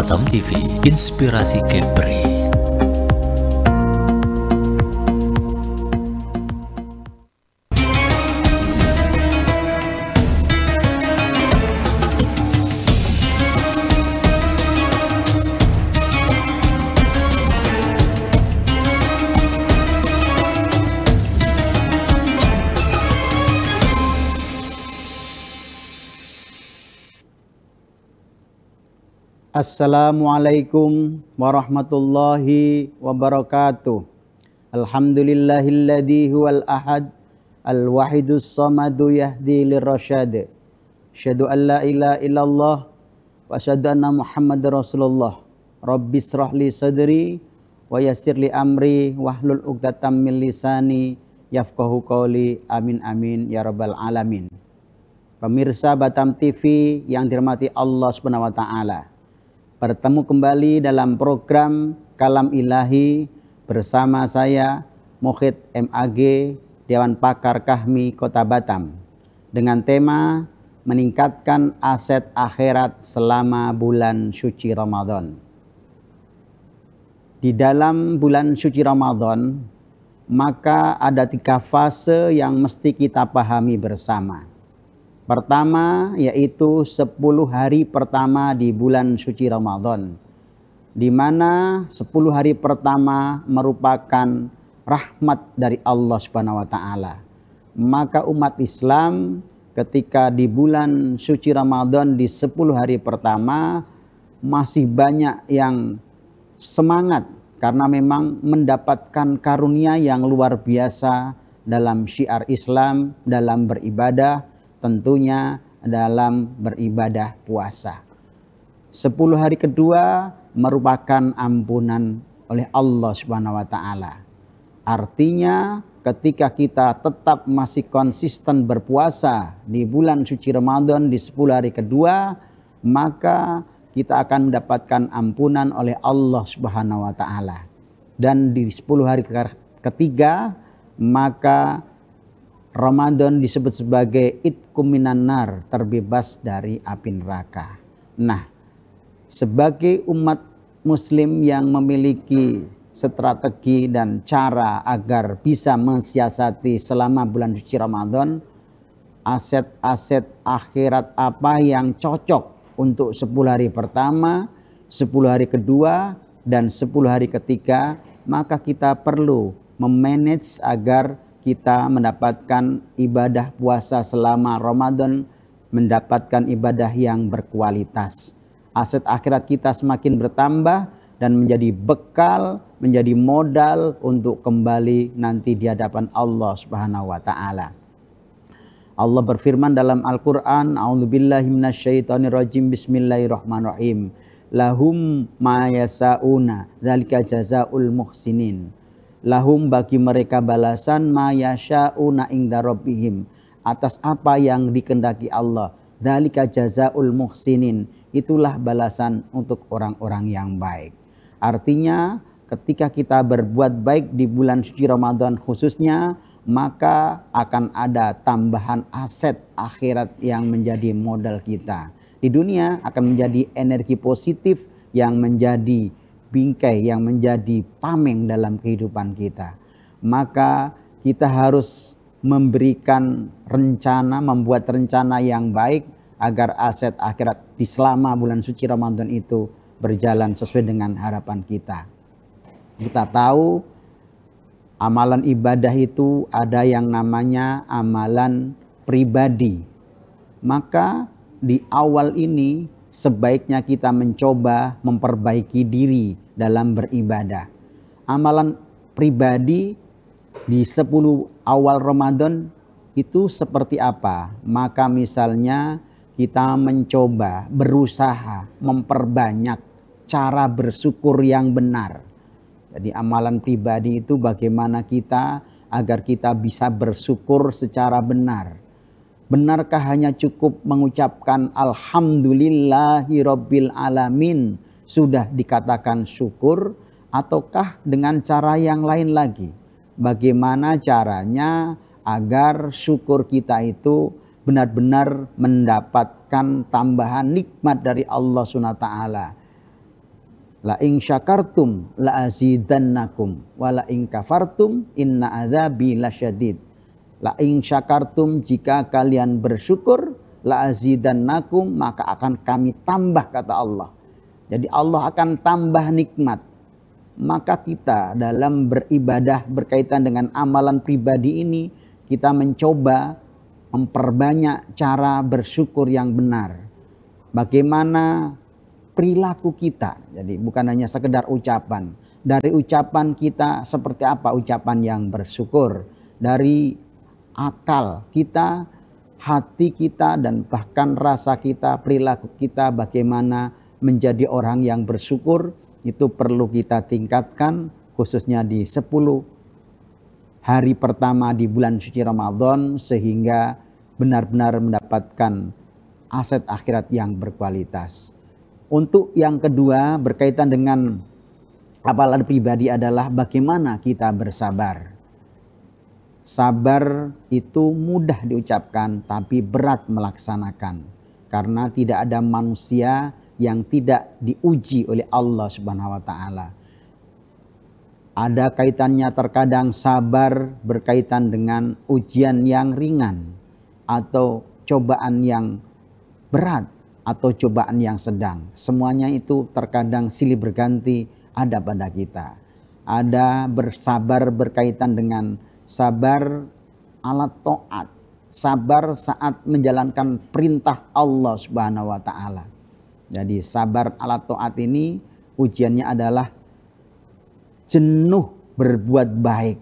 Batam TV, inspirasi Kepri. Assalamualaikum warahmatullahi wabarakatuh. Alhamdulillahilladzi huwal ahad al-wahidus samadu yahdi lirrasyad. Asyhadu an la ilaha illallah wa asyhadu anna Muhammadar Rasulullah. Rabbis shrahli sadri wa yassirli amri wahlul 'uqdatam min lisani yafqahu qawli. Amin amin ya rabbal alamin. Pemirsa Batam TV yang dirahmati Allah Subhanahu wa taala. Bertemu kembali dalam program Kalam Ilahi bersama saya Mukhid MAG, Dewan Pakar Kahmi Kota Batam, dengan tema meningkatkan aset akhirat selama bulan suci Ramadan. Di dalam bulan suci Ramadan, maka ada 3 fase yang mesti kita pahami bersama. Pertama yaitu 10 hari pertama di bulan suci Ramadan, di mana 10 hari pertama merupakan rahmat dari Allah Subhanahu wa taala. Maka umat Islam ketika di bulan suci Ramadan di 10 hari pertama masih banyak yang semangat karena memang mendapatkan karunia yang luar biasa dalam syiar Islam, dalam beribadah, tentunya dalam beribadah puasa. 10 hari kedua merupakan ampunan oleh Allah Subhanahu wa taala. Artinya ketika kita tetap masih konsisten berpuasa di bulan suci Ramadan di 10 hari kedua, maka kita akan mendapatkan ampunan oleh Allah Subhanahu wa taala. Dan di 10 hari ketiga, maka Ramadan disebut sebagai itqum minan nar, terbebas dari api neraka. Nah, sebagai umat muslim yang memiliki strategi dan cara agar bisa mensiasati selama bulan suci Ramadan, aset-aset akhirat apa yang cocok untuk 10 hari pertama, 10 hari kedua, dan 10 hari ketiga, maka kita perlu memanage agar kita mendapatkan ibadah puasa selama Ramadan, mendapatkan ibadah yang berkualitas. Aset akhirat kita semakin bertambah dan menjadi bekal, menjadi modal untuk kembali nanti di hadapan Allah Subhanahu wa taala. Allah berfirman dalam Al-Qur'an, A'udzubillahi minasyaitonirrajim, Bismillahirrahmanirrahim. Lahum ma yasauna, dzalika jazaul muhsinin. Lahum, bagi mereka balasan, ma yasha'una inda rabbihim, atas apa yang dikehendaki Allah. Dzalika jazaul muhsinin, itulah balasan untuk orang-orang yang baik. Artinya ketika kita berbuat baik di bulan suci Ramadan khususnya, maka akan ada tambahan aset akhirat yang menjadi modal kita. Di dunia akan menjadi energi positif yang menjadi bingkai, yang menjadi tameng dalam kehidupan kita. Maka kita harus memberikan rencana, membuat rencana yang baik agar aset akhirat di selama bulan suci Ramadan itu berjalan sesuai dengan harapan kita. Kita tahu amalan ibadah itu ada yang namanya amalan pribadi. Maka di awal ini sebaiknya kita mencoba memperbaiki diri dalam beribadah. Amalan pribadi di 10 awal Ramadan itu seperti apa? Maka misalnya kita mencoba, berusaha memperbanyak cara bersyukur yang benar. Jadi amalan pribadi itu bagaimana kita agar kita bisa bersyukur secara benar. Benarkah hanya cukup mengucapkan Alhamdulillahirabbil alamin sudah dikatakan syukur, ataukah dengan cara yang lain lagi? Bagaimana caranya agar syukur kita itu benar-benar mendapatkan tambahan nikmat dari Allah SWT. La in syakartum la azidannakum wa la in kafartum inna adzabi lasyadid. La in syakartum, jika kalian bersyukur, la azidannakum, maka akan kami tambah, kata Allah. Jadi Allah akan tambah nikmat. Maka kita dalam beribadah berkaitan dengan amalan pribadi ini, kita mencoba memperbanyak cara bersyukur yang benar. Bagaimana perilaku kita, jadi bukan hanya sekedar ucapan. Dari ucapan kita seperti apa ucapan yang bersyukur, dari akal kita, hati kita, dan bahkan rasa kita, perilaku kita, bagaimana menjadi orang yang bersyukur, itu perlu kita tingkatkan, khususnya di 10 hari pertama di bulan suci Ramadan, sehingga benar-benar mendapatkan aset akhirat yang berkualitas. Untuk yang kedua berkaitan dengan amalan pribadi adalah bagaimana kita bersabar. Sabar itu mudah diucapkan tapi berat melaksanakan. Karena tidak ada manusia yang tidak diuji oleh Allah Subhanahu wa taala. Ada kaitannya terkadang sabar berkaitan dengan ujian yang ringan atau cobaan yang berat atau cobaan yang sedang. Semuanya itu terkadang silih berganti ada pada kita. Ada bersabar berkaitan dengan sabar ala taat, sabar saat menjalankan perintah Allah Subhanahu wa taala. Jadi sabar ala taat ini ujiannya adalah jenuh berbuat baik.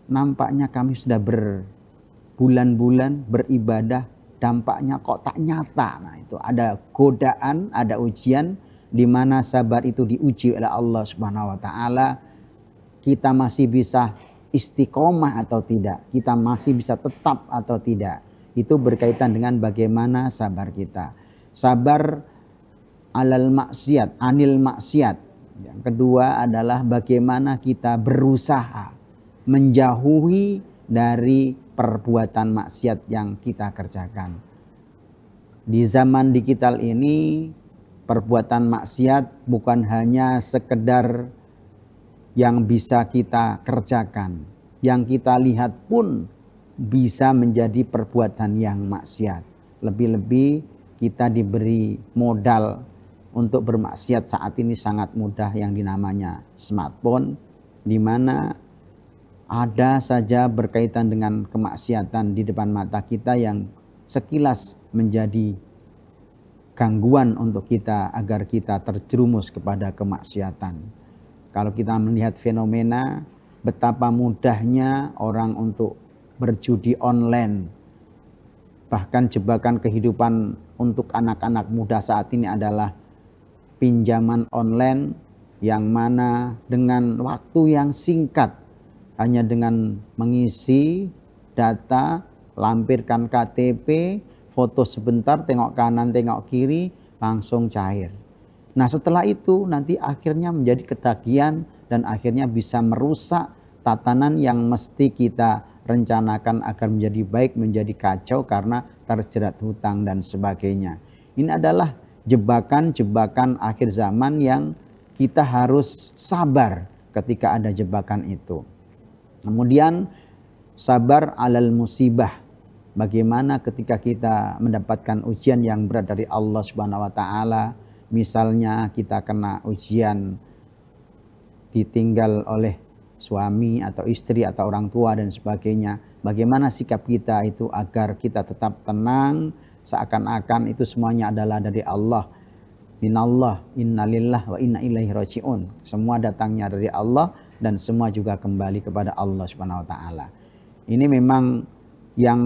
Nampaknya kami sudah berbulan-bulan beribadah, dampaknya kok tak nyata. Nah, itu ada godaan, ada ujian di mana sabar itu diuji oleh Allah Subhanahu wa taala. Kita masih bisa istiqomah atau tidak, kita masih bisa tetap atau tidak. Itu berkaitan dengan bagaimana sabar kita. Sabar alal maksiat, anil maksiat. Yang kedua adalah bagaimana kita berusaha menjauhi dari perbuatan maksiat yang kita kerjakan. Di zaman digital ini, perbuatan maksiat bukan hanya sekedar yang bisa kita kerjakan. Yang kita lihat pun bisa menjadi perbuatan yang maksiat. Lebih-lebih kita diberi modal untuk bermaksiat saat ini sangat mudah, yang dinamanya smartphone, di mana ada saja berkaitan dengan kemaksiatan di depan mata kita yang sekilas menjadi gangguan untuk kita agar kita terjerumus kepada kemaksiatan. Kalau kita melihat fenomena betapa mudahnya orang untuk berjudi online, bahkan jebakan kehidupan untuk anak-anak muda saat ini adalah pinjaman online, yang mana dengan waktu yang singkat, hanya dengan mengisi data, lampirkan KTP, foto sebentar, tengok kanan, tengok kiri, langsung cair. Nah, setelah itu nanti akhirnya menjadi ketagihan dan akhirnya bisa merusak tatanan yang mesti kita rencanakan agar menjadi baik, menjadi kacau karena terjerat hutang dan sebagainya. Ini adalah jebakan-jebakan akhir zaman yang kita harus sabar ketika ada jebakan itu. Kemudian sabar alal musibah. Bagaimana ketika kita mendapatkan ujian yang berat dari Allah Subhanahu wa taala, misalnya kita kena ujian ditinggal oleh suami atau istri atau orang tua dan sebagainya. Bagaimana sikap kita itu agar kita tetap tenang, seakan-akan itu semuanya adalah dari Allah. Minallah, innalillah wa inna ilaihi raji'un. Semua datangnya dari Allah dan semua juga kembali kepada Allah Subhanahu wa taala. Ini memang yang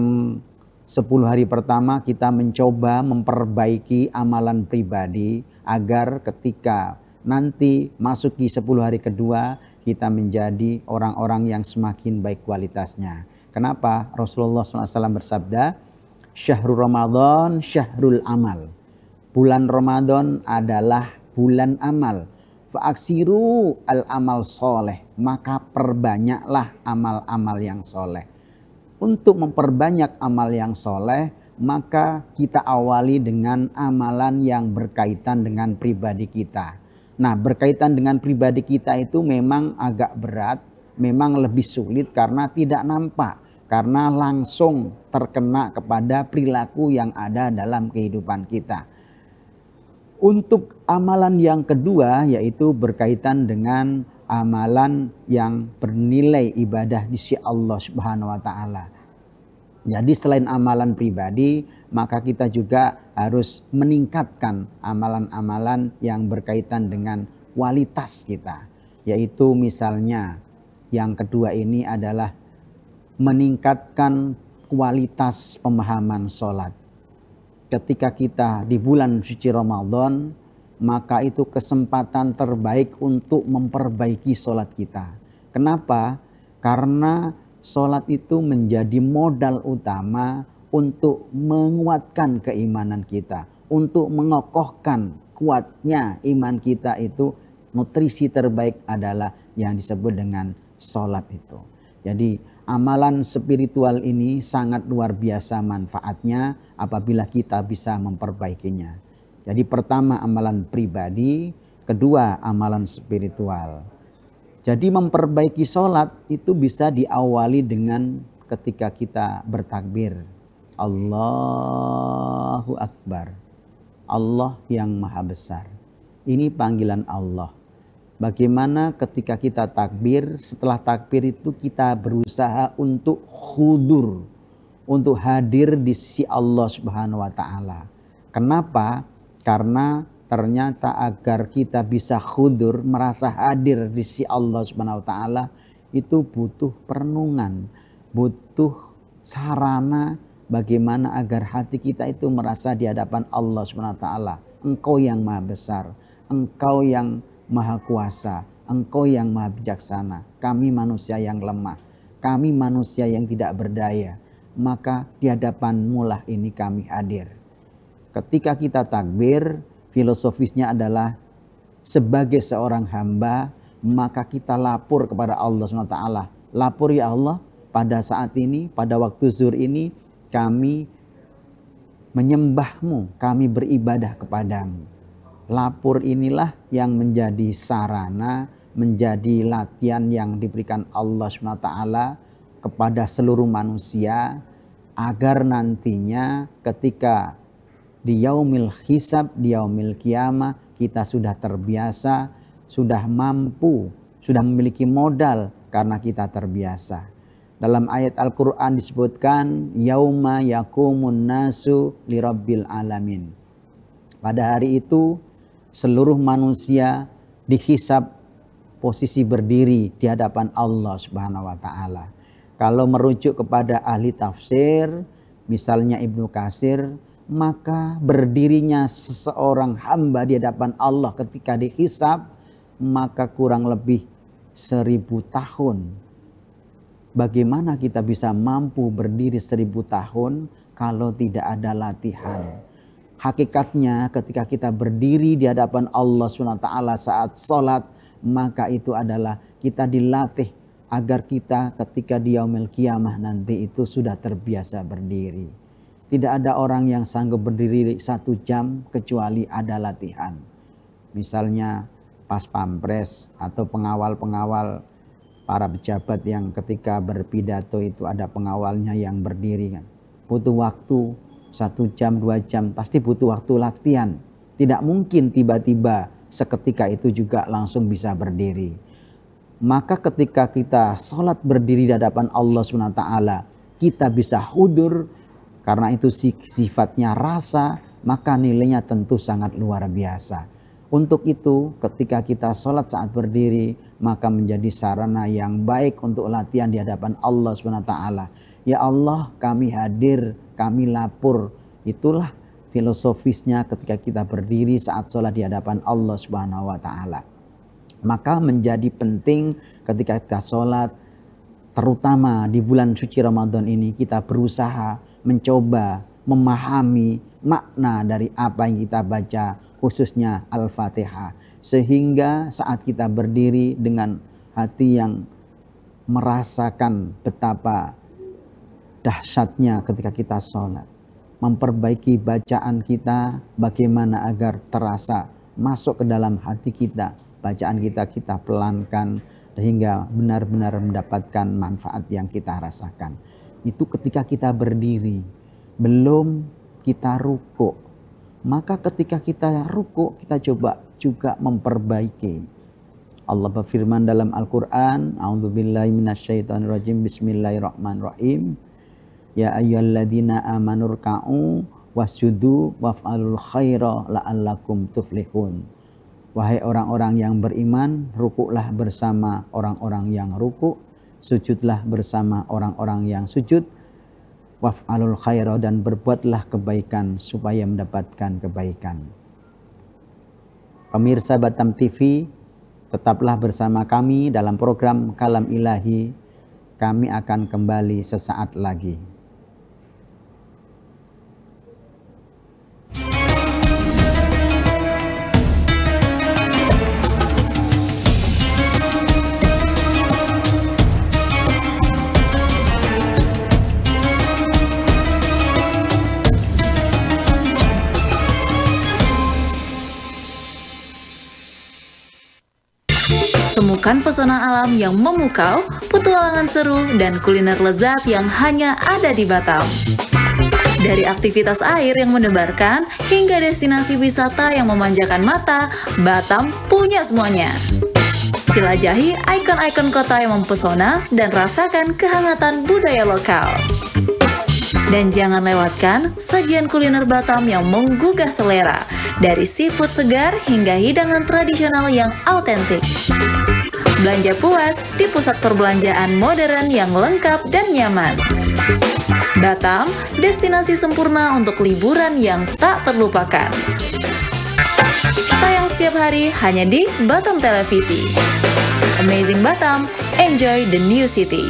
10 hari pertama kita mencoba memperbaiki amalan pribadi agar ketika nanti masuki 10 hari kedua kita menjadi orang-orang yang semakin baik kualitasnya. Kenapa? Rasulullah SAW bersabda, Syahrul Ramadan, syahrul amal. Bulan Ramadan adalah bulan amal. Fa'aksiru al-amal soleh. Maka perbanyaklah amal-amal yang soleh. Untuk memperbanyak amal yang soleh, maka kita awali dengan amalan yang berkaitan dengan pribadi kita. Nah, berkaitan dengan pribadi kita itu memang agak berat, memang lebih sulit karena tidak nampak, karena langsung terkena kepada perilaku yang ada dalam kehidupan kita. Untuk amalan yang kedua yaitu berkaitan dengan amalan yang bernilai ibadah di sisi Allah Subhanahu wa taala. Jadi selain amalan pribadi, maka kita juga harus meningkatkan amalan-amalan yang berkaitan dengan kualitas kita. Yaitu misalnya yang kedua ini adalah meningkatkan kualitas pemahaman sholat. Ketika kita di bulan suci Ramadan, maka itu kesempatan terbaik untuk memperbaiki sholat kita. Kenapa? Karena sholat itu menjadi modal utama untuk menguatkan keimanan kita. Untuk mengokohkan kuatnya iman kita itu, nutrisi terbaik adalah yang disebut dengan sholat itu. Jadi amalan spiritual ini sangat luar biasa manfaatnya apabila kita bisa memperbaikinya. Jadi pertama amalan pribadi, kedua amalan spiritual. Jadi memperbaiki sholat itu bisa diawali dengan ketika kita bertakbir. Allahu Akbar. Allah yang maha besar. Ini panggilan Allah. Bagaimana ketika kita takbir, setelah takbir itu kita berusaha untuk khudur, untuk hadir di sisi Allah Subhanahu wa taala. Kenapa? Karena ternyata agar kita bisa khudur, merasa hadir di sisi Allah Subhanahu wa taala, itu butuh perenungan, butuh sarana bagaimana agar hati kita itu merasa di hadapan Allah Subhanahu wa taala. Engkau yang maha besar, Engkau yang maha kuasa, Engkau yang maha bijaksana. Kami manusia yang lemah, kami manusia yang tidak berdaya. Maka di hadapan-Mu lah ini kami hadir. Ketika kita takbir, filosofisnya adalah sebagai seorang hamba, maka kita lapor kepada Allah SWT. Lapor ya Allah, pada saat ini, pada waktu zuhur ini, kami menyembah-Mu, kami beribadah kepadamu. Lapor inilah yang menjadi sarana, menjadi latihan yang diberikan Allah SWT kepada seluruh manusia, agar nantinya ketika di yaumil hisab, di yaumil qiyamah, kita sudah terbiasa, sudah mampu, sudah memiliki modal karena kita terbiasa. Dalam ayat Al-Quran disebutkan, yauma yakumun nasu lirabbil alamin. Pada hari itu, seluruh manusia dihisab posisi berdiri di hadapan Allah Subhanahu wa taala. Kalau merujuk kepada ahli tafsir, misalnya Ibnu Katsir, maka berdirinya seseorang hamba di hadapan Allah ketika dihisab, maka kurang lebih 1000 tahun. Bagaimana kita bisa mampu berdiri 1000 tahun kalau tidak ada latihan? Hakikatnya ketika kita berdiri di hadapan Allah SWT saat sholat, maka itu adalah kita dilatih agar kita ketika di yaumil qiyamah nanti itu sudah terbiasa berdiri. Tidak ada orang yang sanggup berdiri 1 jam kecuali ada latihan. Misalnya pas pampres atau pengawal-pengawal para pejabat yang ketika berpidato itu ada pengawalnya yang berdiri kan. Butuh waktu 1 jam, 2 jam, pasti butuh waktu latihan. Tidak mungkin tiba-tiba seketika itu juga langsung bisa berdiri. Maka ketika kita sholat berdiri di hadapan Allah SWT, kita bisa hudur, karena itu sifatnya rasa, maka nilainya tentu sangat luar biasa. Untuk itu ketika kita sholat saat berdiri, maka menjadi sarana yang baik untuk latihan di hadapan Allah SWT. Ya Allah, kami hadir, kami lapor. Itulah filosofisnya ketika kita berdiri saat sholat di hadapan Allah Subhanahu wa taala. Maka menjadi penting ketika kita sholat, terutama di bulan suci Ramadan ini, kita berusaha mencoba memahami makna dari apa yang kita baca, khususnya Al-Fatihah. Sehingga saat kita berdiri dengan hati yang merasakan betapa dahsyatnya ketika kita sholat, memperbaiki bacaan kita bagaimana agar terasa masuk ke dalam hati kita, bacaan kita pelankan sehingga benar-benar mendapatkan manfaat yang kita rasakan. Itu ketika kita berdiri, belum kita rukuk. Maka ketika kita rukuk, kita coba juga memperbaiki. Allah berfirman dalam Al-Quran, A'udzubillahi minasyaitonirrajim, Bismillahirrahmanirrahim. Ya ayyuhalladzina amanu ruk'u wasjudu waf'alul khaira la'allakum tuflihun. Wahai orang-orang yang beriman, rukuklah bersama orang-orang yang rukuk, sujudlah bersama orang-orang yang sujud, waf'alul khaira, dan berbuatlah kebaikan supaya mendapatkan kebaikan. Pemirsa Batam TV, tetaplah bersama kami dalam program Kalam Ilahi. Kami akan kembali sesaat lagi. Temukan pesona alam yang memukau, petualangan seru, dan kuliner lezat yang hanya ada di Batam. Dari aktivitas air yang mendebarkan, hingga destinasi wisata yang memanjakan mata, Batam punya semuanya. Jelajahi ikon-ikon kota yang mempesona dan rasakan kehangatan budaya lokal. Dan jangan lewatkan sajian kuliner Batam yang menggugah selera, dari seafood segar hingga hidangan tradisional yang autentik. Belanja puas di pusat perbelanjaan modern yang lengkap dan nyaman. Batam, destinasi sempurna untuk liburan yang tak terlupakan. Tayang setiap hari hanya di Batam Televisi. Amazing Batam, enjoy the new city.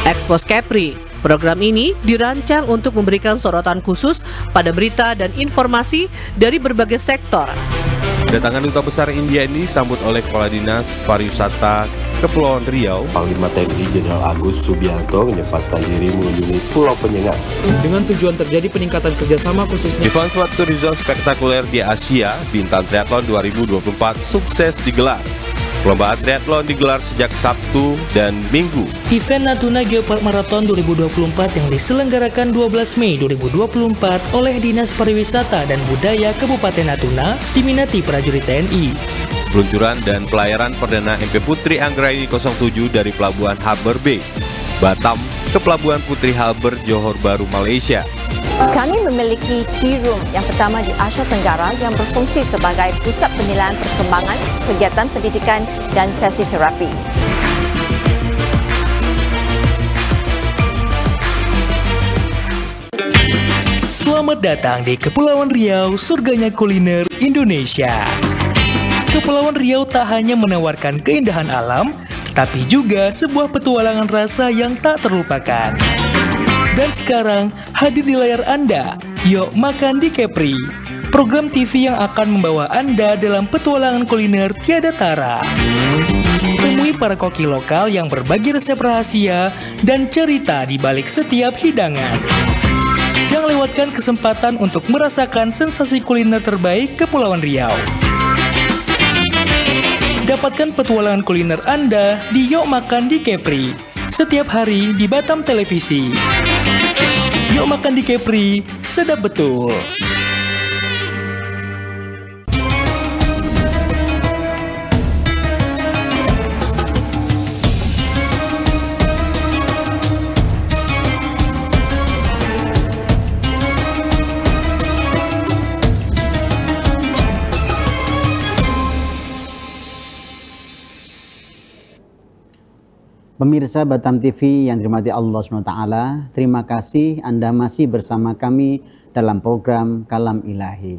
Expose Kepri. Program ini dirancang untuk memberikan sorotan khusus pada berita dan informasi dari berbagai sektor. Kedatangan Duta Besar India ini disambut oleh Kepala Dinas Pariwisata Kepulauan Riau. Panglima TNI Jenderal Agus Subianto menyempatkan diri mengunjungi Pulau Penyengat. Dengan tujuan terjadi peningkatan kerjasama khususnya. Event suatu tourism spektakuler di Asia, Bintang Triathlon 2024 sukses digelar. Perlombaan triathlon digelar sejak Sabtu dan Minggu. Event Natuna Geopark Marathon 2024 yang diselenggarakan 12 Mei 2024 oleh Dinas Pariwisata dan Budaya Kabupaten Natuna diminati prajurit TNI. Peluncuran dan pelayaran perdana MP Putri Anggraini 07 dari Pelabuhan Harbour Bay, Batam ke Pelabuhan Putri Harbour, Johor Bahru, Malaysia. Kami memiliki tea room yang pertama di Asia Tenggara yang berfungsi sebagai pusat penilaian perkembangan, kegiatan pendidikan dan sesi terapi. Selamat datang di Kepulauan Riau, surganya kuliner Indonesia. Kepulauan Riau tak hanya menawarkan keindahan alam, tetapi juga sebuah petualangan rasa yang tak terlupakan. Dan sekarang hadir di layar Anda, Yuk Makan di Kepri, program TV yang akan membawa Anda dalam petualangan kuliner tiada tara. Temui para koki lokal yang berbagi resep rahasia dan cerita di balik setiap hidangan. Jangan lewatkan kesempatan untuk merasakan sensasi kuliner terbaik Kepulauan Riau. Dapatkan petualangan kuliner Anda di Yuk Makan di Kepri, setiap hari di Batam Televisi. Yuk Makan di Kepri, sedap betul. Pemirsa Batam TV yang dirahmati Allah SWT, terima kasih Anda masih bersama kami dalam program Kalam Ilahi.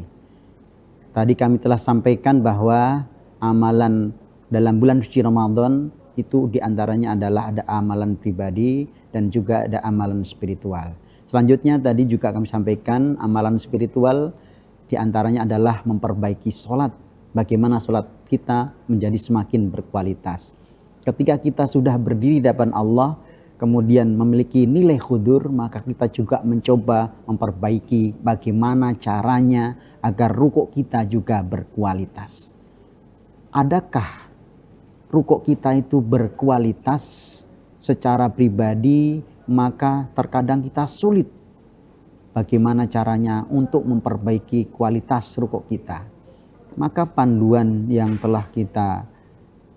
Tadi kami telah sampaikan bahwa amalan dalam bulan suci Ramadan itu diantaranya adalah ada amalan pribadi dan juga ada amalan spiritual. Selanjutnya tadi juga kami sampaikan amalan spiritual diantaranya adalah memperbaiki sholat. Bagaimana sholat kita menjadi semakin berkualitas. Ketika kita sudah berdiri di depan Allah, kemudian memiliki nilai khudur, maka kita juga mencoba memperbaiki bagaimana caranya agar rukuk kita juga berkualitas. Adakah rukuk kita itu berkualitas secara pribadi? Maka terkadang kita sulit bagaimana caranya untuk memperbaiki kualitas rukuk kita. Maka panduan yang telah kita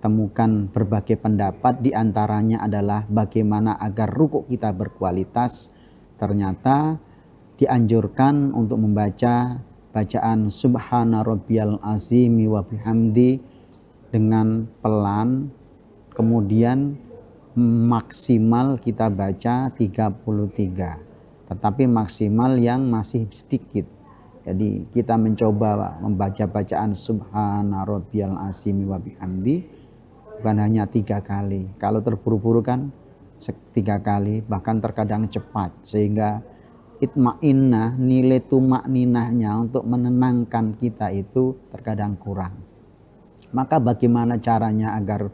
temukan berbagai pendapat, diantaranya adalah bagaimana agar rukuk kita berkualitas. Ternyata dianjurkan untuk membaca bacaan Subhana Rabbiyal Azimi wa bihamdi dengan pelan, kemudian maksimal kita baca 33, tetapi maksimal yang masih sedikit. Jadi kita mencoba membaca bacaan Subhana Rabbiyal Azimi wa bihamdi bukan hanya 3 kali. Kalau terburu-buru kan 3 kali, bahkan terkadang cepat, sehingga itma'innah, nilai tumakninahnya untuk menenangkan kita itu terkadang kurang. Maka bagaimana caranya agar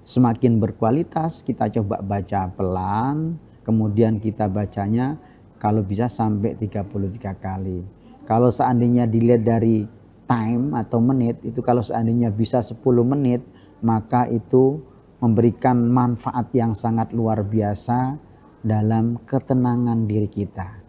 semakin berkualitas? Kita coba baca pelan, kemudian kita bacanya kalau bisa sampai 33 kali. Kalau seandainya dilihat dari time atau menit, itu kalau seandainya bisa 10 menit, maka itu memberikan manfaat yang sangat luar biasa dalam ketenangan diri kita.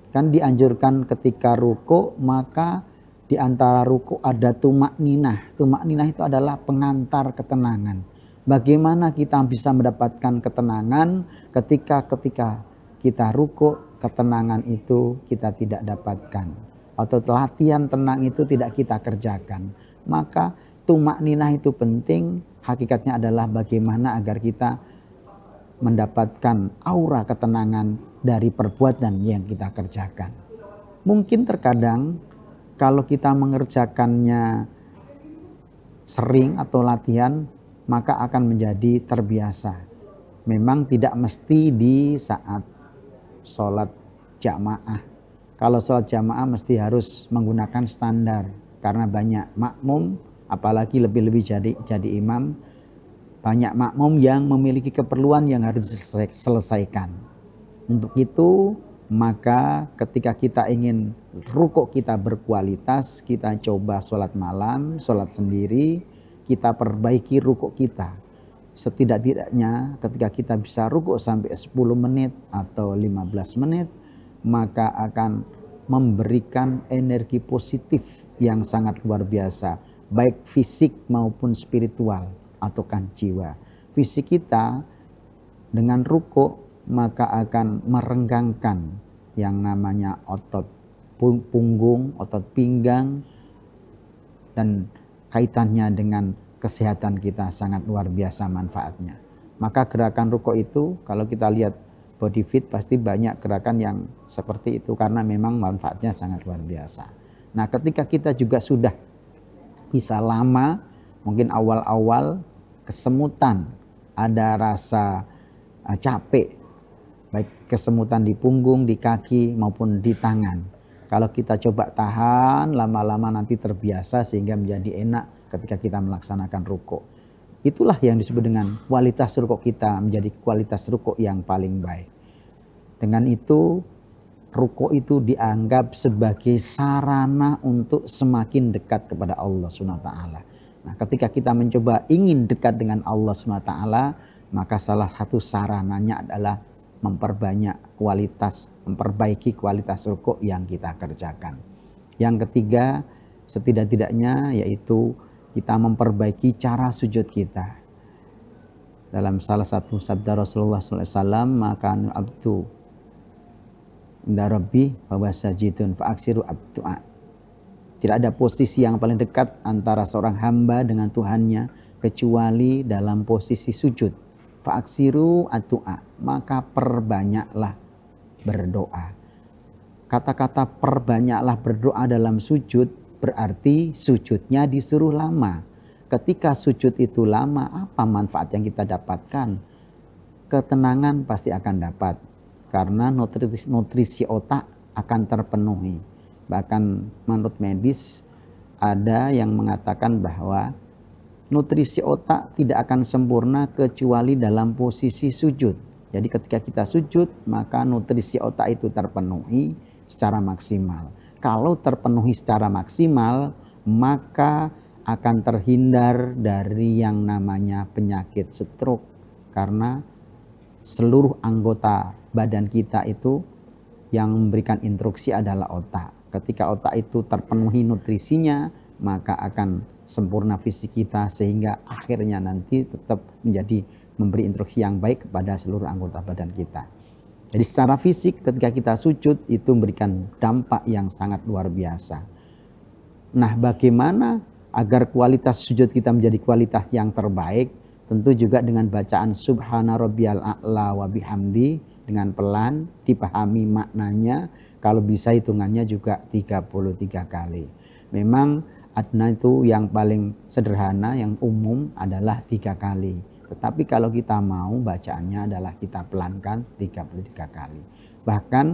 Kan dianjurkan ketika rukuk, maka di antara rukuk ada tumakninah. Tumakninah itu adalah pengantar ketenangan. Bagaimana kita bisa mendapatkan ketenangan ketika kita rukuk, ketenangan itu kita tidak dapatkan. Atau latihan tenang itu tidak kita kerjakan. Maka tumakninah itu penting, hakikatnya adalah bagaimana agar kita mendapatkan aura ketenangan dari perbuatan yang kita kerjakan. Mungkin terkadang kalau kita mengerjakannya sering atau latihan, maka akan menjadi terbiasa. Memang tidak mesti di saat sholat jamaah. Kalau sholat jamaah mesti harus menggunakan standar, karena banyak makmum, apalagi lebih-lebih jadi imam, banyak makmum yang memiliki keperluan yang harus diselesaikan. Untuk itu, maka ketika kita ingin rukuk kita berkualitas, kita coba sholat malam, sholat sendiri, kita perbaiki rukuk kita. Setidak-tidaknya ketika kita bisa rukuk sampai 10 menit atau 15 menit, maka akan memberikan energi positif yang sangat luar biasa, baik fisik maupun spiritual atau kan jiwa. Fisik kita dengan rukuk maka akan merenggangkan yang namanya otot punggung, otot pinggang, dan kaitannya dengan kesehatan kita sangat luar biasa manfaatnya. Maka gerakan rukuk itu kalau kita lihat body fit pasti banyak gerakan yang seperti itu karena memang manfaatnya sangat luar biasa. Nah, ketika kita juga sudah bisa lama, mungkin awal-awal kesemutan, ada rasa capek, baik kesemutan di punggung, di kaki maupun di tangan. Kalau kita coba tahan, lama-lama nanti terbiasa sehingga menjadi enak ketika kita melaksanakan rukuk. Itulah yang disebut dengan kualitas rukuk kita menjadi kualitas rukuk yang paling baik. Dengan itu, rukuk itu dianggap sebagai sarana untuk semakin dekat kepada Allah SWT. Nah, ketika kita mencoba ingin dekat dengan Allah SWT, maka salah satu sarananya adalah memperbanyak kualitas, memperbaiki kualitas rukuk yang kita kerjakan. Yang ketiga, setidak-tidaknya yaitu kita memperbaiki cara sujud kita. Dalam salah satu sabda Rasulullah SAW, maka abdu inda rabbi bahwa sajidun fa'aksiru abdu'a. Tidak ada posisi yang paling dekat antara seorang hamba dengan Tuhannya kecuali dalam posisi sujud. Fa'aksiru abdu'a, maka perbanyaklah berdoa. Kata-kata perbanyaklah berdoa dalam sujud berarti sujudnya disuruh lama. Ketika sujud itu lama, apa manfaat yang kita dapatkan? Ketenangan pasti akan dapat. Karena nutrisi otak akan terpenuhi. Bahkan menurut medis ada yang mengatakan bahwa nutrisi otak tidak akan sempurna kecuali dalam posisi sujud. Jadi ketika kita sujud, maka nutrisi otak itu terpenuhi secara maksimal. Kalau terpenuhi secara maksimal, maka akan terhindar dari yang namanya penyakit stroke. Karena seluruh anggota badan kita itu yang memberikan instruksi adalah otak. Ketika otak itu terpenuhi nutrisinya, maka akan sempurna fisik kita sehingga akhirnya nanti tetap menjadi memberi instruksi yang baik kepada seluruh anggota badan kita. Jadi secara fisik ketika kita sujud itu memberikan dampak yang sangat luar biasa. Nah, bagaimana agar kualitas sujud kita menjadi kualitas yang terbaik? Tentu juga dengan bacaan Subhana Rabbiyal A'la wa bihamdi dengan pelan, dipahami maknanya. Kalau bisa hitungannya juga 33 kali. Memang adna itu yang paling sederhana, yang umum adalah 3 kali. Tetapi kalau kita mau bacaannya adalah kita pelankan 33 kali. Bahkan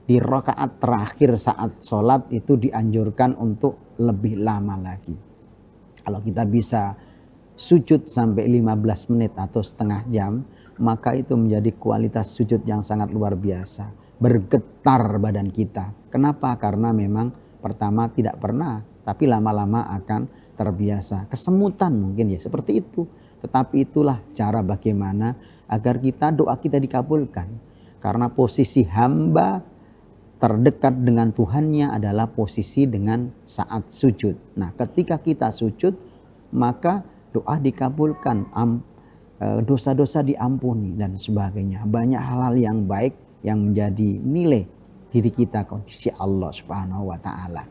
di rakaat terakhir saat sholat itu dianjurkan untuk lebih lama lagi. Kalau kita bisa sujud sampai 15 menit atau setengah jam, maka itu menjadi kualitas sujud yang sangat luar biasa. Bergetar badan kita. Kenapa? Karena memang pertama tidak pernah, tapi lama-lama akan terbiasa. Kesemutan mungkin ya, seperti itu. Tetapi itulah cara bagaimana agar doa kita dikabulkan. Karena posisi hamba terdekat dengan Tuhannya adalah posisi dengan saat sujud. Nah, ketika kita sujud, maka doa dikabulkan, dosa-dosa diampuni dan sebagainya. Banyak hal-hal yang baik yang menjadi nilai diri kita ke sisi Allah Subhanahu wa taala.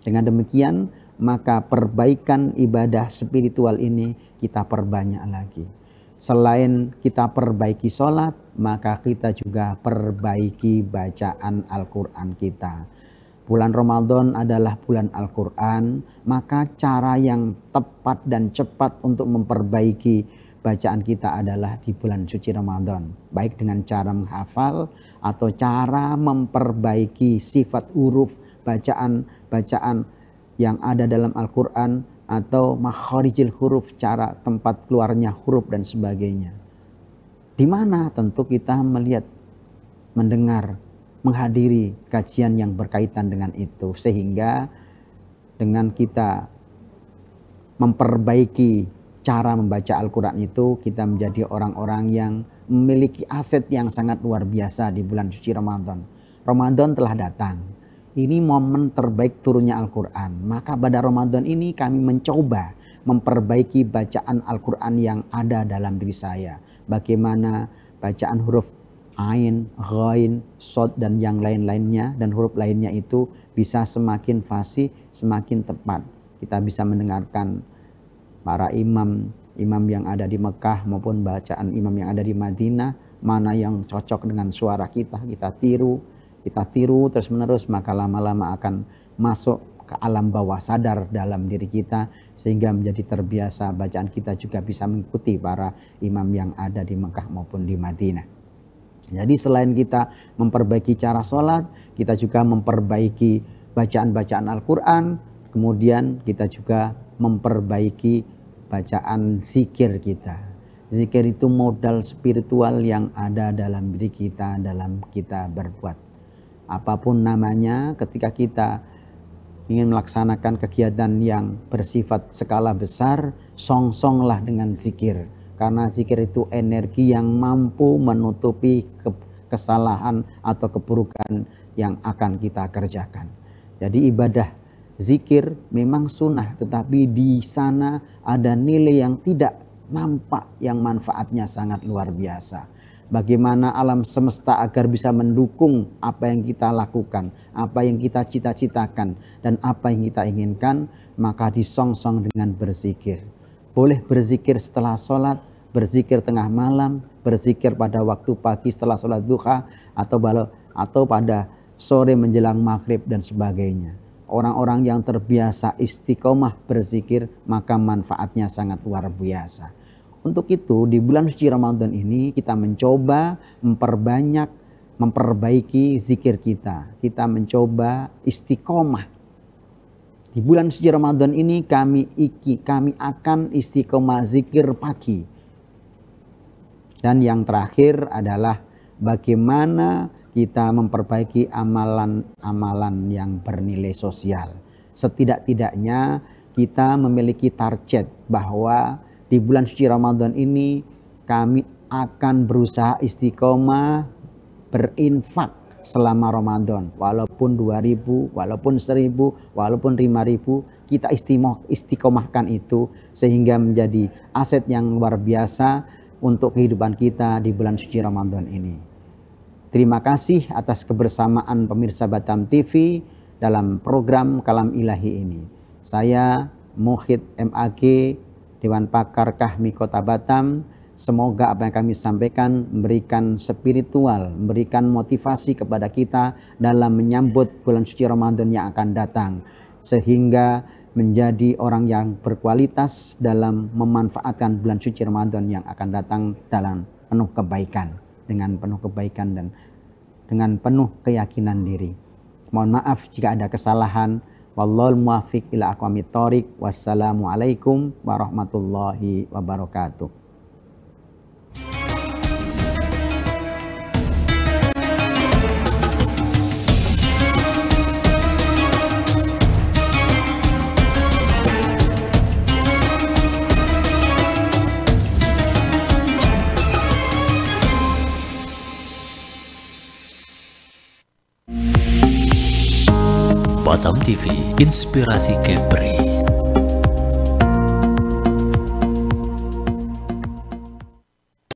Dengan demikian, maka perbaikan ibadah spiritual ini kita perbanyak lagi. Selain kita perbaiki sholat, maka kita juga perbaiki bacaan Al-Quran kita. Bulan Ramadan adalah bulan Al-Quran, maka cara yang tepat dan cepat untuk memperbaiki bacaan kita adalah di bulan suci Ramadan. Baik dengan cara menghafal atau cara memperbaiki sifat huruf bacaan yang ada dalam Al-Quran atau makharijil huruf, cara tempat keluarnya huruf dan sebagainya. Di mana tentu kita melihat, mendengar, menghadiri kajian yang berkaitan dengan itu. Sehingga dengan kita memperbaiki cara membaca Al-Quran itu, kita menjadi orang-orang yang memiliki aset yang sangat luar biasa di bulan suci Ramadan. Ramadan telah datang. Ini momen terbaik turunnya Al-Quran. Maka pada Ramadan ini kami mencoba memperbaiki bacaan Al-Quran yang ada dalam diri saya. Bagaimana bacaan huruf ain, ghain, shad dan yang lain-lainnya dan huruf lainnya itu bisa semakin fasih, semakin tepat. Kita bisa mendengarkan para imam yang ada di Mekah maupun bacaan imam yang ada di Madinah, mana yang cocok dengan suara kita tiru terus menerus, maka lama-lama akan masuk ke alam bawah sadar dalam diri kita sehingga menjadi terbiasa bacaan kita juga bisa mengikuti para imam yang ada di Mekah maupun di Madinah. Jadi selain kita memperbaiki cara sholat, kita juga memperbaiki bacaan-bacaan Al-Quran, kemudian kita juga memperbaiki bacaan zikir kita. Zikir itu modal spiritual yang ada dalam diri kita, dalam kita berbuat. Apapun namanya, ketika kita ingin melaksanakan kegiatan yang bersifat skala besar, song-songlah dengan zikir. Karena zikir itu energi yang mampu menutupi kesalahan atau keburukan yang akan kita kerjakan. Jadi ibadah zikir memang sunnah, tetapi di sana ada nilai yang tidak nampak yang manfaatnya sangat luar biasa. Bagaimana alam semesta agar bisa mendukung apa yang kita lakukan, apa yang kita cita-citakan, dan apa yang kita inginkan, maka disong-song dengan berzikir. Boleh berzikir setelah sholat, berzikir tengah malam, berzikir pada waktu pagi setelah sholat duha, atau pada sore menjelang maghrib dan sebagainya. Orang-orang yang terbiasa istiqomah berzikir, maka manfaatnya sangat luar biasa. Untuk itu di bulan suci Ramadan ini kita mencoba memperbaiki zikir kita. Kita mencoba istiqomah. Di bulan suci Ramadan ini kami akan istiqomah zikir pagi. Dan yang terakhir adalah bagaimana kita memperbaiki amalan-amalan yang bernilai sosial. Setidak-tidaknya kita memiliki target bahwa di bulan suci Ramadan ini kami akan berusaha istiqomah berinfak selama Ramadan. Walaupun 2.000, walaupun 1.000, walaupun 5.000, kita istiqomahkan itu sehingga menjadi aset yang luar biasa untuk kehidupan kita di bulan suci Ramadan ini. Terima kasih atas kebersamaan pemirsa Batam TV dalam program Kalam Ilahi ini. Saya Muhid MAG, Dewan Pakar Kahmi Kota Batam. Semoga apa yang kami sampaikan memberikan spiritual, memberikan motivasi kepada kita dalam menyambut bulan suci Ramadan yang akan datang. Sehingga menjadi orang yang berkualitas dalam memanfaatkan bulan suci Ramadan yang akan datang dalam penuh kebaikan. Dengan penuh kebaikan dan dengan penuh keyakinan diri. Mohon maaf jika ada kesalahan. Wallahul muwaffiq ila aqwamit thoriq. Wassalamualaikum warahmatullahi wabarakatuh. Batam TV, inspirasi Kepri.